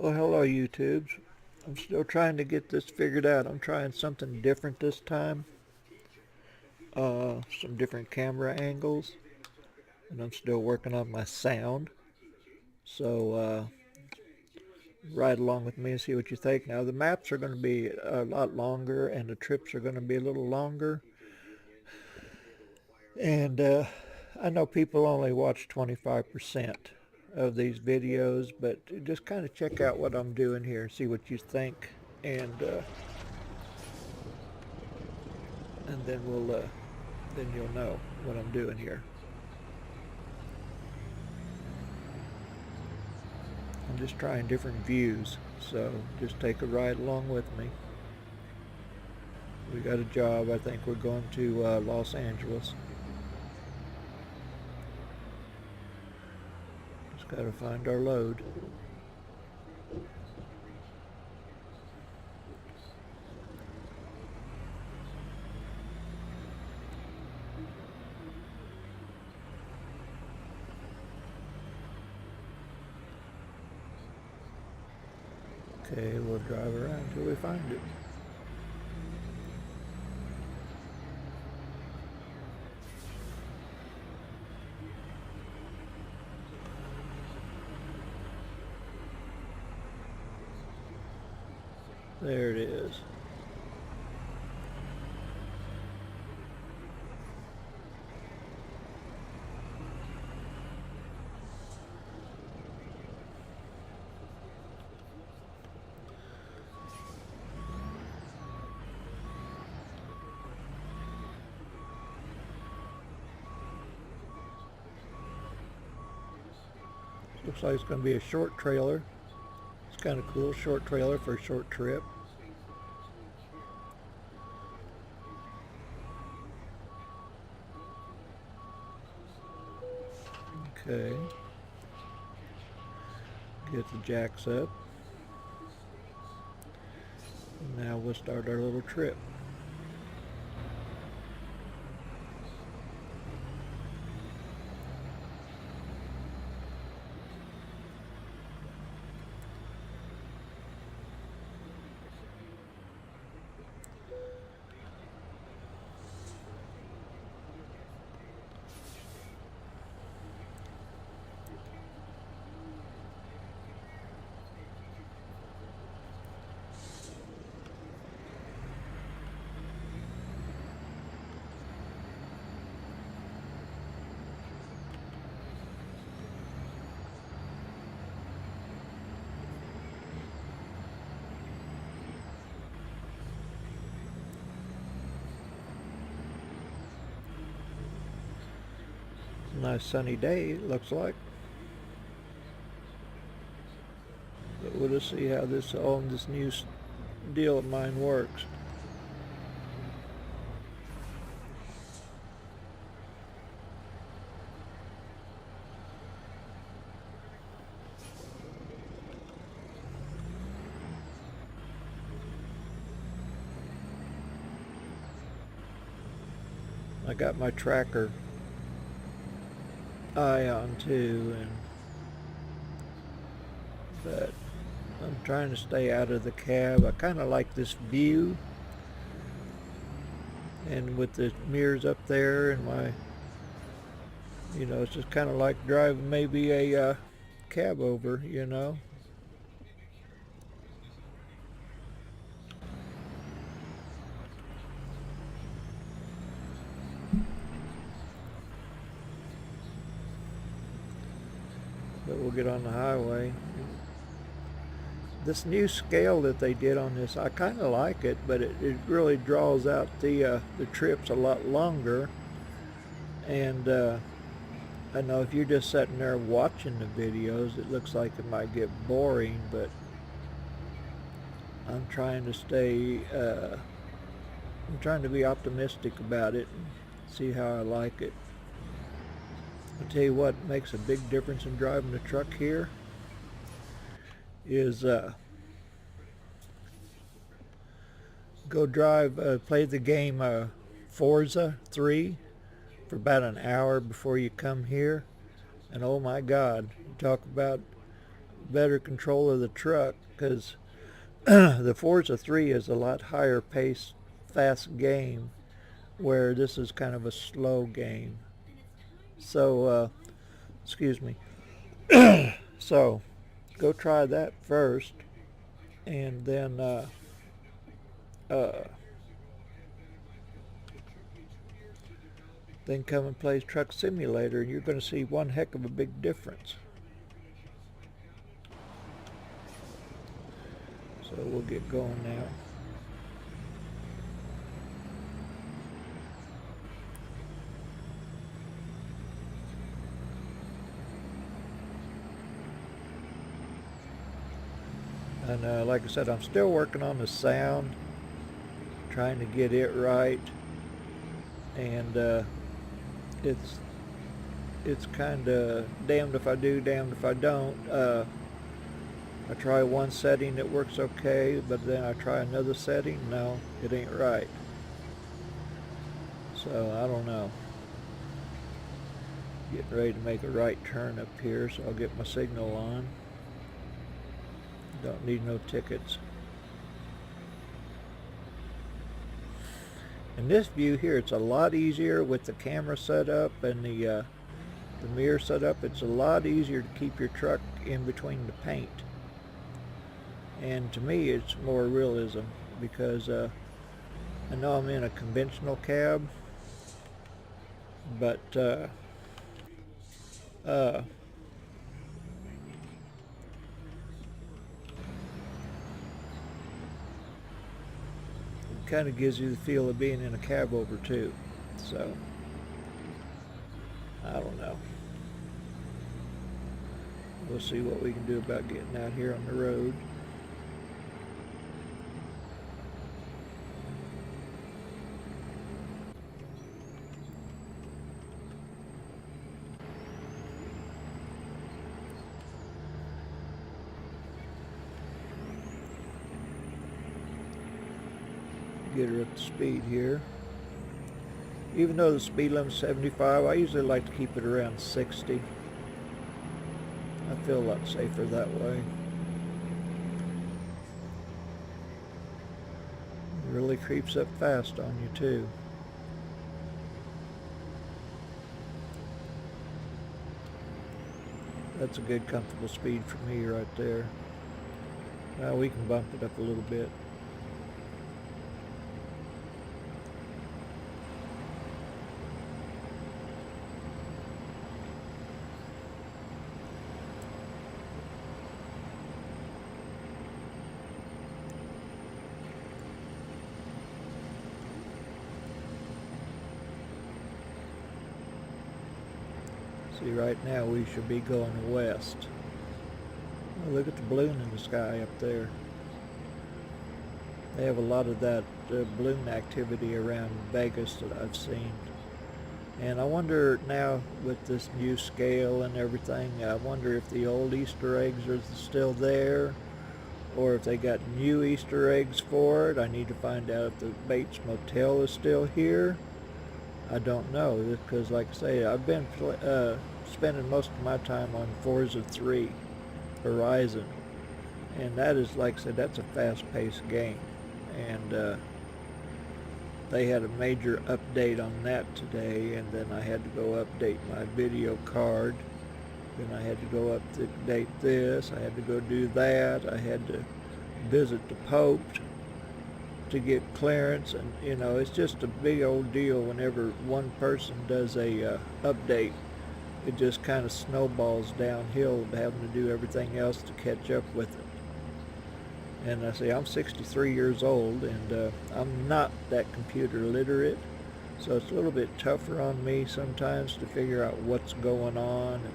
Well, hello, YouTubes. I'm still trying to get this figured out. I'm trying something different this time. Some different camera angles, and I'm still working on my sound. So, ride along with me and see what you think. Now, the maps are going to be a lot longer, and the trips are going to be a little longer. And I know people only watch 25% of these videos, but just kind of check out what I'm doing here and see what you think. And then you'll know what I'm doing here. I'm just trying different views, so just take a ride along with me. We got a job. I think we're going to Los Angeles. Just got to find our load. Okay, we'll drive around until we find it. There it is. Looks like it's going to be a short trailer. It's kind of cool, short trailer for a short trip. Okay. Get the jacks up. Now we'll start our little trip. Nice sunny day, it looks like. But we'll just see how this new deal of mine works. I got my tracker eye on too, but I'm trying to stay out of the cab. I kind of like this view, and with the mirrors up there and it's just kind of like driving maybe a cab over. But we'll get on the highway. This new scale that they did on this, I kind of like it, but it really draws out the trips a lot longer. And I know if you're just sitting there watching the videos, it looks like it might get boring, but I'm trying to I'm trying to be optimistic about it and see how I like it. I'll tell you what makes a big difference in driving the truck here is play the game Forza 3 for about an hour before you come here. And oh my God, you talk about better control of the truck, because the Forza 3 is a lot higher paced, fast game, where this is kind of a slow game. So, excuse me. So, go try that first, and then uh, then come and play Truck Simulator, and you're going to see one heck of a big difference. So we'll get going now. And like I said, I'm still working on the sound, trying to get it right, and it's kind of damned if I do, damned if I don't. I try one setting, it works okay, but then I try another setting, no, it ain't right. So I don't know. Getting ready to make a right turn up here, so I'll get my signal on. Don't need no tickets. In this view here, it's a lot easier with the camera set up and the mirror set up. It's a lot easier to keep your truck in between the paint. And to me, it's more realism, because I know I'm in a conventional cab, but kind of gives you the feel of being in a cab over too. So I don't know. We'll see what we can do about getting out here on the road. Get her up to speed here. Even though the speed limit's 75, I usually like to keep it around 60. I feel a lot safer that way. It really creeps up fast on you too. That's a good comfortable speed for me right there. Now we can bump it up a little bit. See, right now we should be going west. Oh, look at the balloon in the sky up there. They have a lot of that balloon activity around Vegas that I've seen. And I wonder now, with this new scale and everything, I wonder if the old Easter eggs are still there, or if they got new Easter eggs for it. I need to find out if the Bates Motel is still here. I don't know, because like I say, I've been spending most of my time on Forza 3 Horizon, and that is, like I said, that's a fast-paced game, and they had a major update on that today, and then I had to go update my video card, then I had to go update this, I had to go do that, I had to visit the Pope to get clearance, and you know, it's just a big old deal whenever one person does a update. It just kind of snowballs downhill, having to do everything else to catch up with it. And I say, I'm 63 years old, and I'm not that computer literate, so it's a little bit tougher on me sometimes to figure out what's going on. And,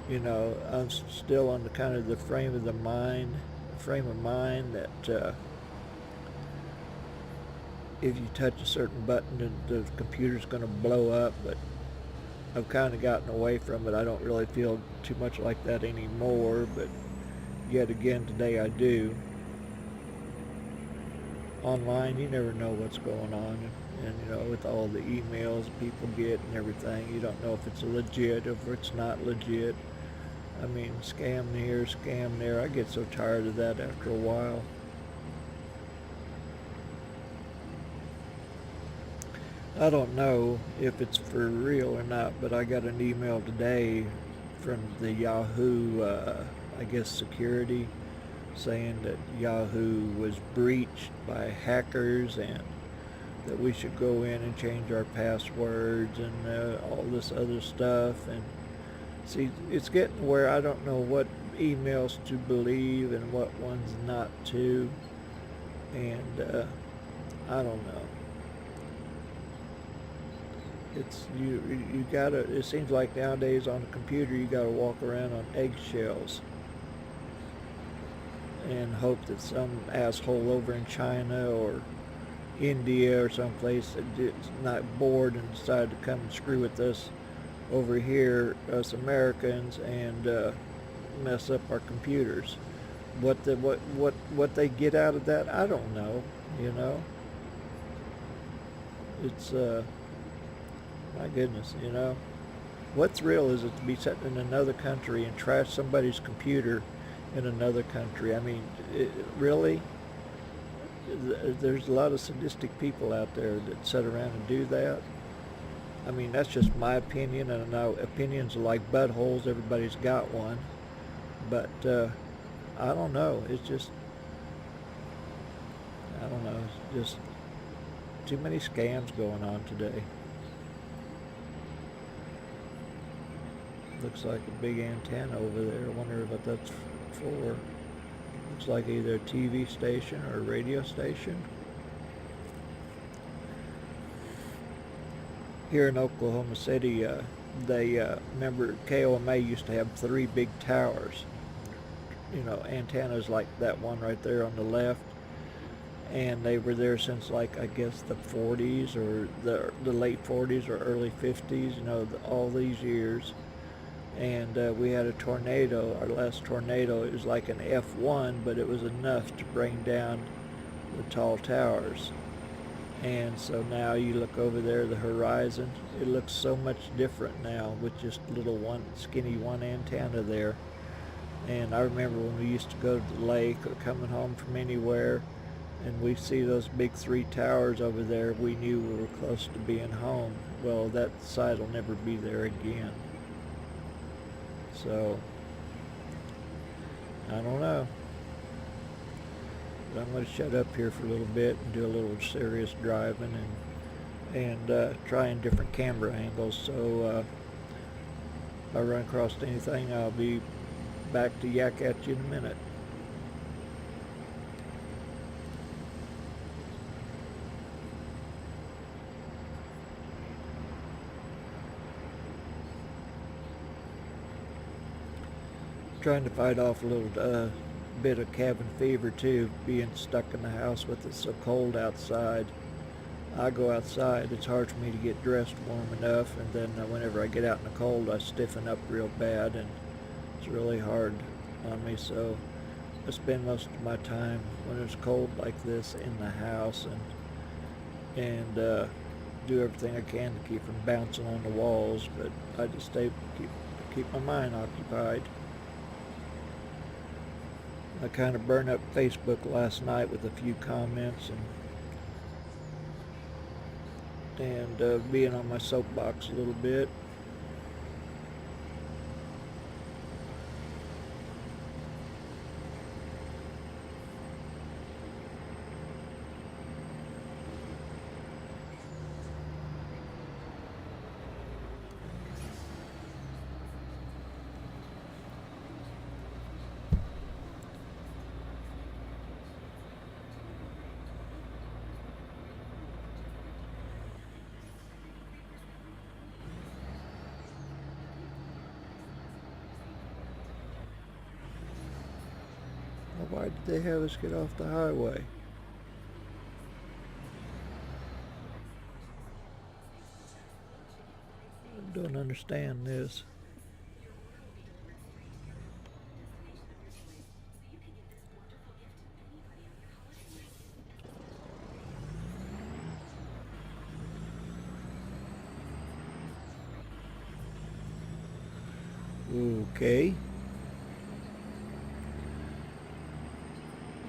you know, I'm still on the kind of the frame of mind that if you touch a certain button, the computer's going to blow up. But I've kind of gotten away from it. I don't really feel too much like that anymore, but yet again today I do. Online, you never know what's going on, and you know, with all the emails people get and everything, you don't know if it's legit or if it's not legit. I mean, scam here, scam there. I get so tired of that after a while. I don't know if it's for real or not, but I got an email today from the Yahoo, I guess, security saying that Yahoo was breached by hackers and that we should go in and change our passwords and all this other stuff. And see, it's getting where I don't know what emails to believe and what ones not to. And I don't know. It's you gotta. It seems like nowadays on a computer you gotta walk around on eggshells and hope that some asshole over in China or India or someplace is not bored and decided to come and screw with us over here, us Americans, and mess up our computers. What they get out of that, I don't know. You know, it's my goodness. You know, what thrill is it to be sitting in another country and trash somebody's computer in another country? I mean, really? There's a lot of sadistic people out there that sit around and do that. I mean, that's just my opinion, and I know opinions are like buttholes. Everybody's got one, but I don't know. It's just, I don't know. It's just too many scams going on today. Looks like a big antenna over there. I wonder what that's for. Looks like either a TV station or a radio station. Here in Oklahoma City, they remember KOMA used to have 3 big towers. You know, antennas like that one right there on the left, and they were there since, like, I guess the 40s or the late 40s or early 50s. You know, all these years. And we had a tornado. Our last tornado, it was like an F1, but it was enough to bring down the tall towers. And so now you look over there, the horizon, it looks so much different now with just little one skinny one antenna there. And I remember when we used to go to the lake or coming home from anywhere and we see those big 3 towers over there, we knew we were close to being home. Well, that sight will never be there again. So, I don't know. But I'm going to shut up here for a little bit and do a little serious driving and trying different camera angles. So if I run across anything, I'll be back to yak at you in a minute. Trying to fight off a little bit of cabin fever too, being stuck in the house with it so cold outside. I go outside, it's hard for me to get dressed warm enough, and then whenever I get out in the cold I stiffen up real bad and it's really hard on me. So I spend most of my time when it's cold like this in the house and do everything I can to keep from bouncing on the walls, but I just keep my mind occupied. I kind of burned up Facebook last night with a few comments and being on my soapbox a little bit. Why did they have us get off the highway? I don't understand this. Okay.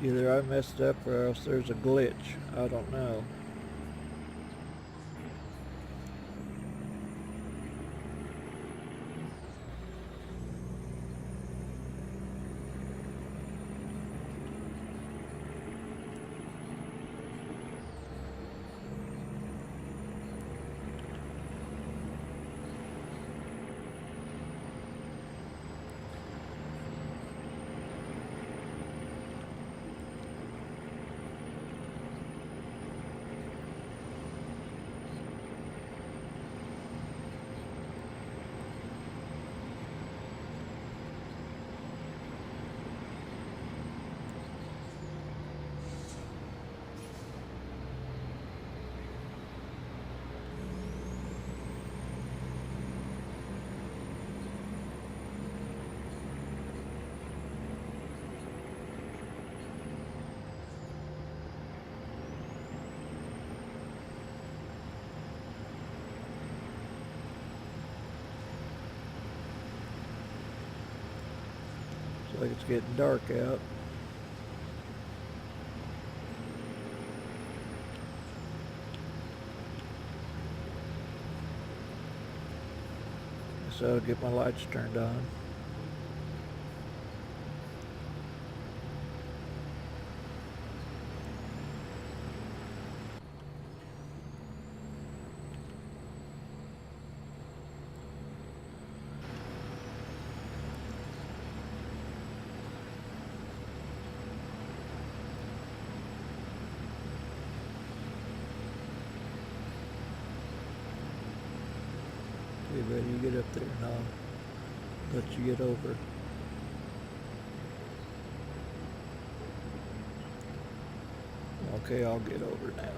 Either I messed up or else there's a glitch. I don't know. Looks like it's getting dark out. So I'll get my lights turned on. Okay, buddy, you get up there and I'll let you get over. Okay, I'll get over now.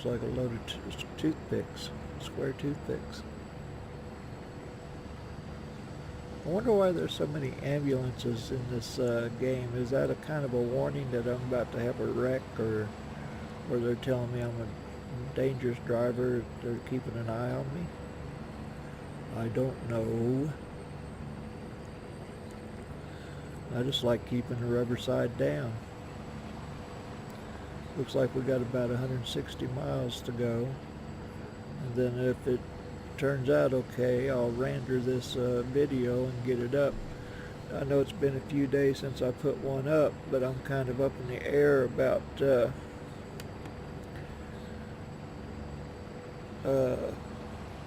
Looks like a load of toothpicks, square toothpicks. I wonder why there's so many ambulances in this game. Is that a kind of a warning that I'm about to have a wreck, or they're telling me I'm a dangerous driver, they're keeping an eye on me? I don't know. I just like keeping the rubber side down. Looks like we got about 160 miles to go. And then if it turns out okay, I'll render this video and get it up. I know it's been a few days since I put one up, but I'm kind of up in the air about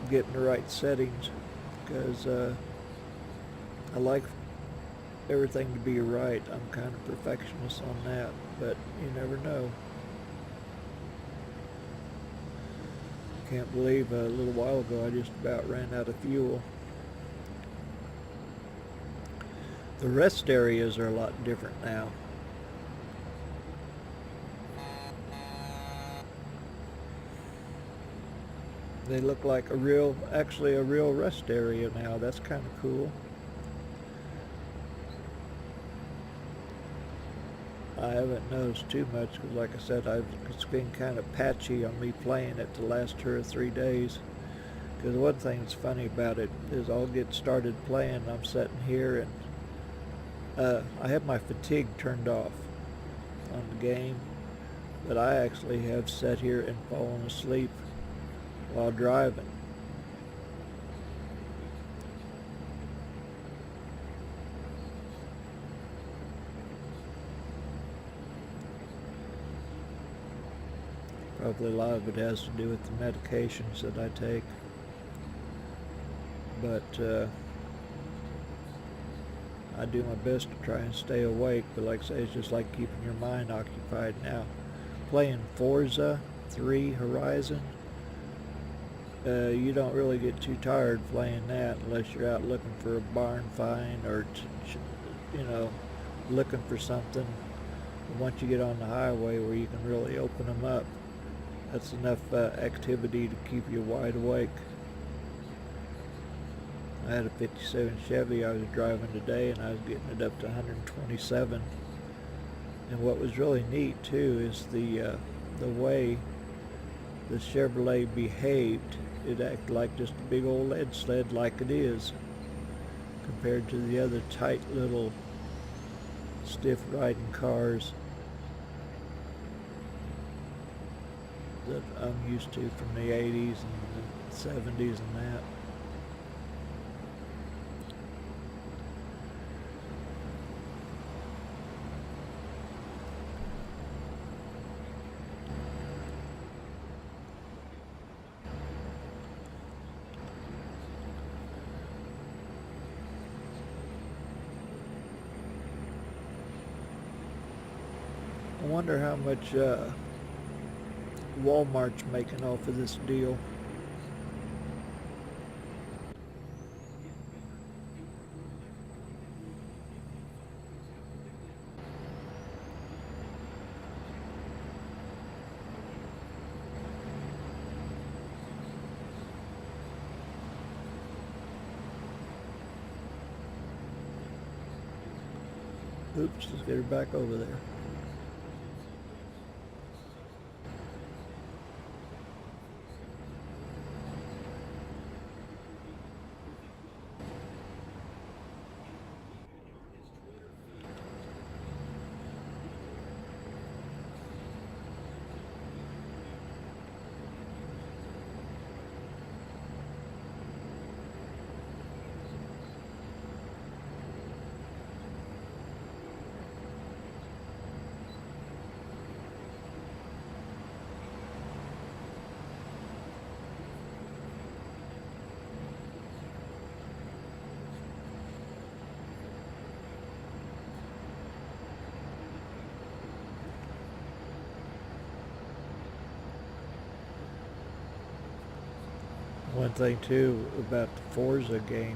getting the right settings, because I like everything to be right. I'm kind of perfectionist on that, but you never know. Can't believe a little while ago I just about ran out of fuel. The rest areas are a lot different now. They look like actually a real rest area now. That's kind of cool. I haven't noticed too much because, like I said, it's been kind of patchy on me playing it the last 2 or 3 days. Because one thing that's funny about it is I'll get started playing, I'm sitting here and I have my fatigue turned off on the game, but I actually have sat here and fallen asleep while driving. Probably a lot of it has to do with the medications that I take. But I do my best to try and stay awake, but like I say, it's just like keeping your mind occupied now. Playing Forza 3 Horizon, you don't really get too tired playing that unless you're out looking for a barn find or, looking for something. But once you get on the highway where you can really open them up, that's enough activity to keep you wide awake. I had a 57 Chevy I was driving today, and I was getting it up to 127. And what was really neat too is the way the Chevrolet behaved. It acted like just a big old lead sled like it is, compared to the other tight little stiff riding cars that I'm used to from the 80s and the 70s and that. I wonder how much Walmart's making off of this deal. Oops, let's get her back over there. One thing too about the Forza game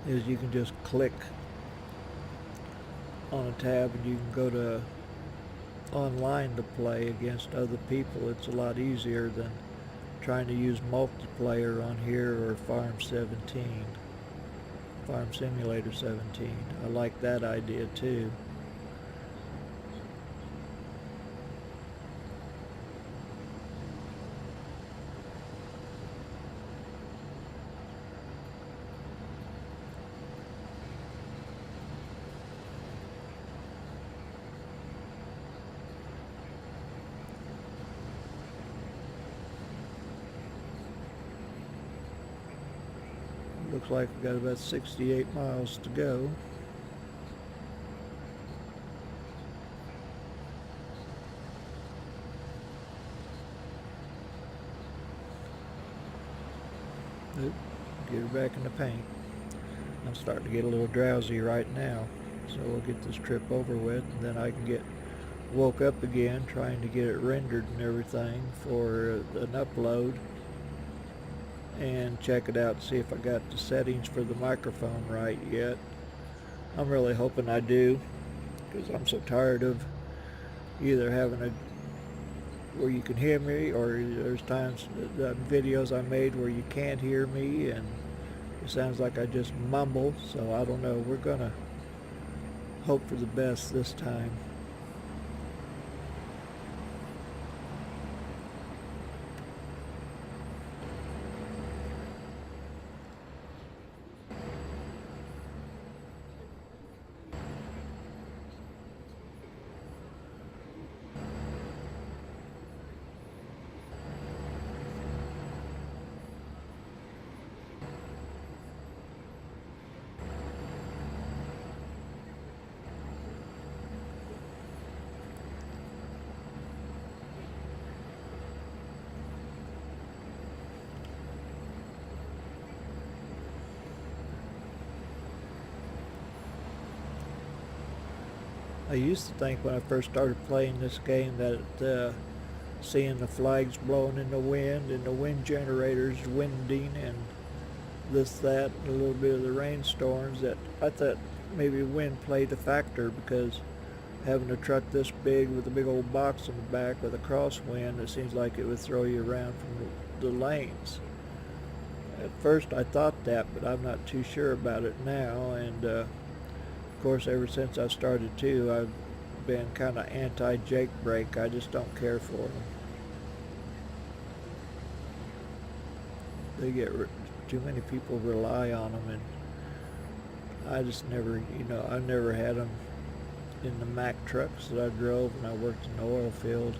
is you can just click on a tab and you can go to online to play against other people. It's a lot easier than trying to use multiplayer on here or Farm Simulator 17. I like that idea too. Looks like we've got about 68 miles to go. Oop, get her back in the paint. I'm starting to get a little drowsy right now, so we'll get this trip over with, and then I can get woke up again trying to get it rendered and everything for an upload, and check it out and see if I got the settings for the microphone right yet. I'm really hoping I do, because I'm so tired of either having a where you can hear me, or there's times videos I made where you can't hear me and it sounds like I just mumble. So I don't know, we're gonna hope for the best this time. I used to think when I first started playing this game that seeing the flags blowing in the wind and the wind generators winding and this, that, and a little bit of the rainstorms, that I thought maybe wind played a factor, because having a truck this big with a big old box in the back with a crosswind, it seems like it would throw you around from the lanes. At first I thought that, but I'm not too sure about it now. And of course, ever since I started too, I've been kind of anti-Jake brake. I just don't care for them. They get too many people rely on them, and I just never, I never had them in the Mack trucks that I drove when I worked in the oil field.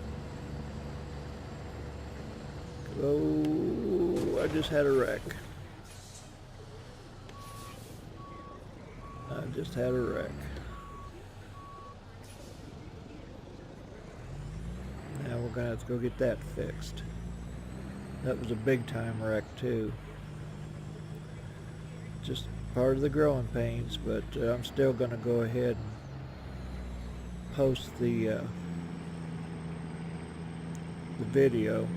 Oh, I just had a wreck. I just had a wreck. Now we're gonna have to go get that fixed. That was a big time wreck too. Just part of the growing pains, but I'm still gonna go ahead and post the video.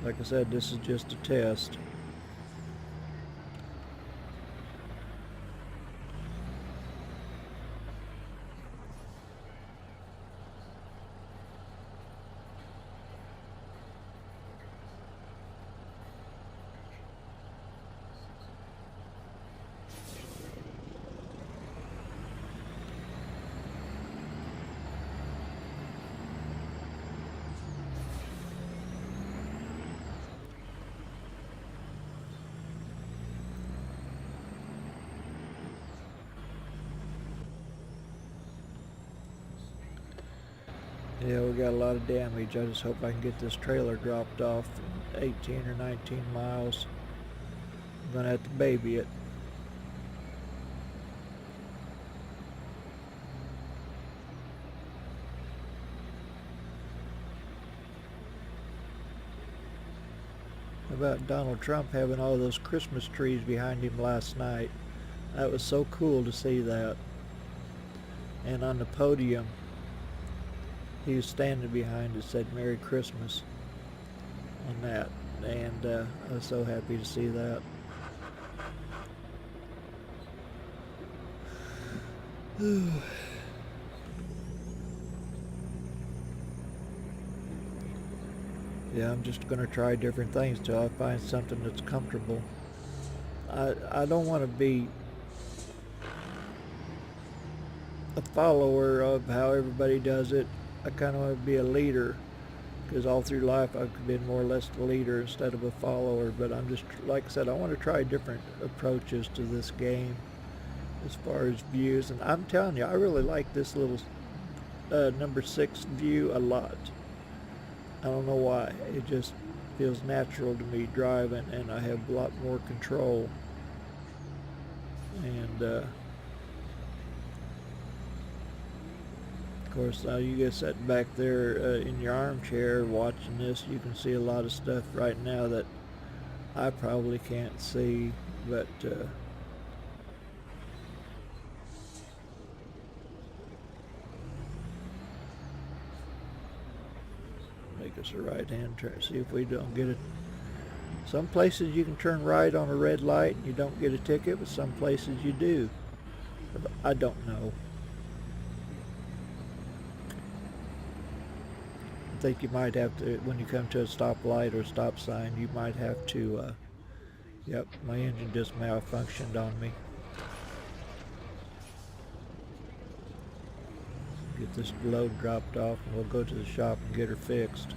Like I said, this is just a test. Yeah, we got a lot of damage. I just hope I can get this trailer dropped off in 18 or 19 miles. I'm gonna have to baby it. How about Donald Trump having all those Christmas trees behind him last night? That was so cool to see that. And on the podium, he was standing behind it, said Merry Christmas on that, and I was so happy to see that. Yeah, I'm just going to try different things till I find something that's comfortable. I don't want to be a follower of how everybody does it. I kind of want to be a leader, because all through life I've been more or less a leader instead of a follower. But I'm just, like I said, I want to try different approaches to this game as far as views. And I'm telling you, I really like this little number 6 view a lot. I don't know why. It just feels natural to me driving, and I have a lot more control. And of course, now you get sitting back there in your armchair watching this, you can see a lot of stuff right now that I probably can't see, but make us a right-hand turn. See if we don't get it. Some places you can turn right on a red light and you don't get a ticket, but some places you do. I don't know. I think you might have to, when you come to a stoplight or stop sign, you might have to, yep, my engine just malfunctioned on me. Get this load dropped off and we'll go to the shop and get her fixed.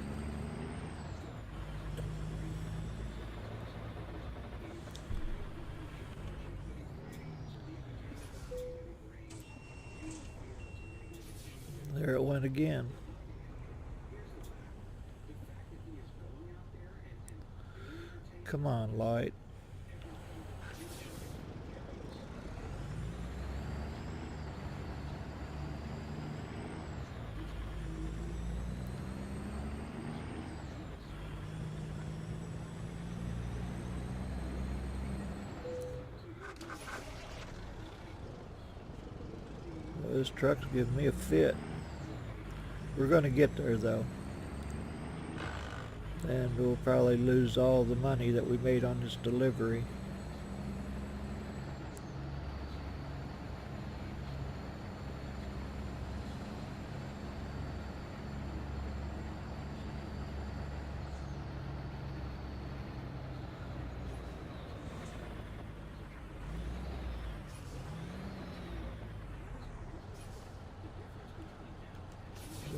There it went again. Come on, light. Well, this truck's giving me a fit. We're going to get there though. And we'll probably lose all the money that we made on this delivery.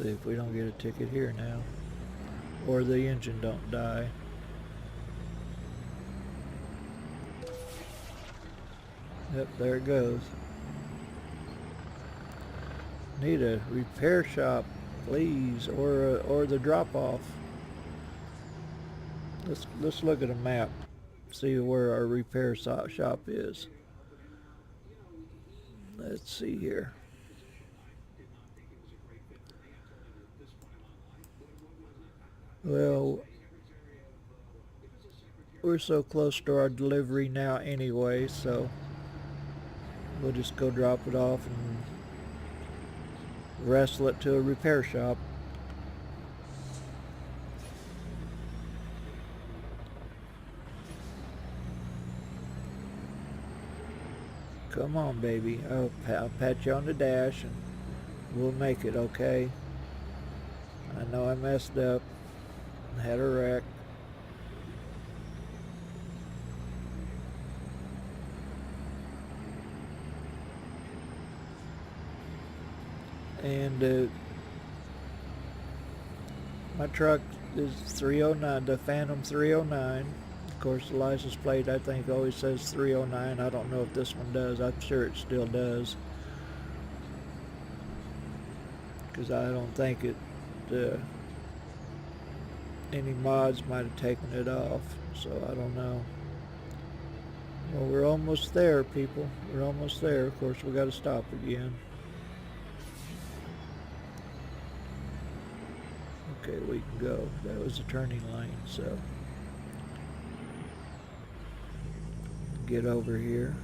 See if we don't get a ticket here now. Or the engine don't die. Yep, there it goes. Need a repair shop, please, or the drop-off. Let's look at a map, see where our repair shop is. Let's see here. Well, we're so close to our delivery now anyway, so we'll just go drop it off and wrestle it to a repair shop. Come on, baby. I'll pat you on the dash and we'll make it, okay? I know I messed up, had a wreck. And my truck is 309, the Phantom 309. Of course, the license plate I think always says 309. I don't know if this one does. I'm sure it still does, because I don't think it any mods might have taken it off, so I don't know. Well, we're almost there, people. We're almost there. Of course, we got to stop again. Okay, we can go. That was a turning lane, so get over here.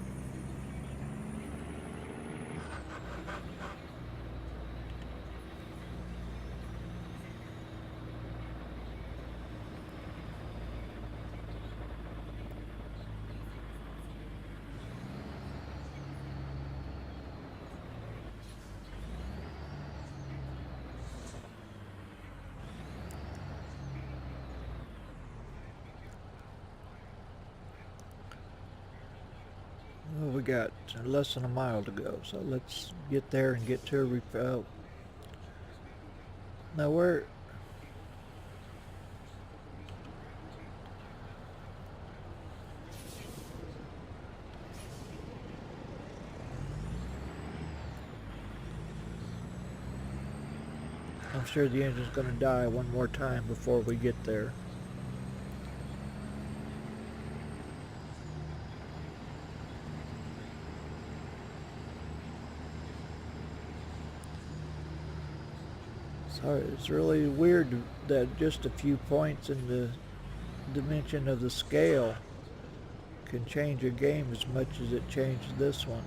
Well, we got less than a mile to go, so let's get there and get to a repair. Now where? I'm sure the engine's going to die one more time before we get there. So it's really weird that just a few points in the dimension of the scale can change a game as much as it changed this one.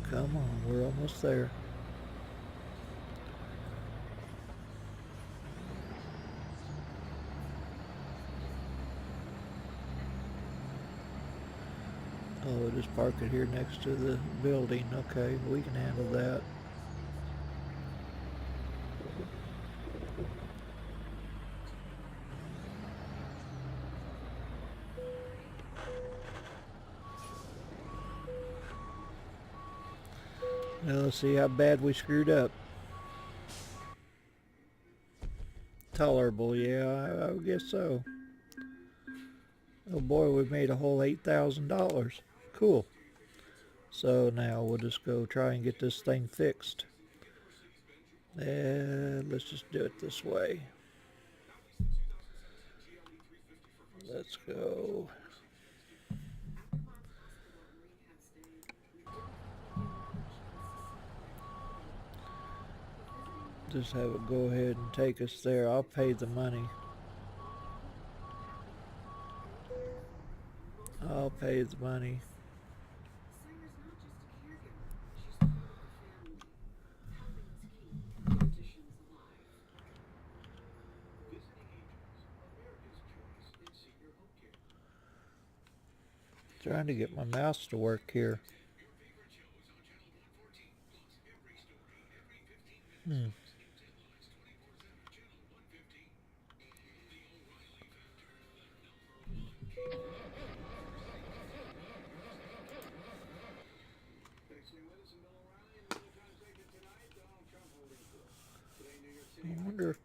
Come on, we're almost there. Oh, we'll just park it here next to the building. Okay, we can handle that. Now let's see how bad we screwed up. Tolerable, yeah, I would guess so. Oh boy, we made a whole $8,000. Cool. So now we'll just go try and get this thing fixed. And let's just do it this way. Let's go. Just have it go ahead and take us there. I'll pay the money. I'll pay the money. Trying to get my mouse to work here. I wonder if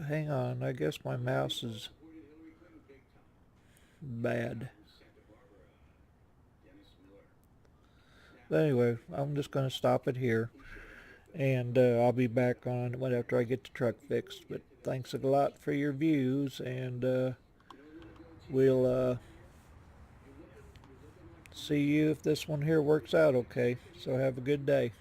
hang on, I guess my mouse is bad. But anyway, I'm just going to stop it here, and I'll be back on after I get the truck fixed. But thanks a lot for your views, and we'll see you if this one here works out okay. So have a good day.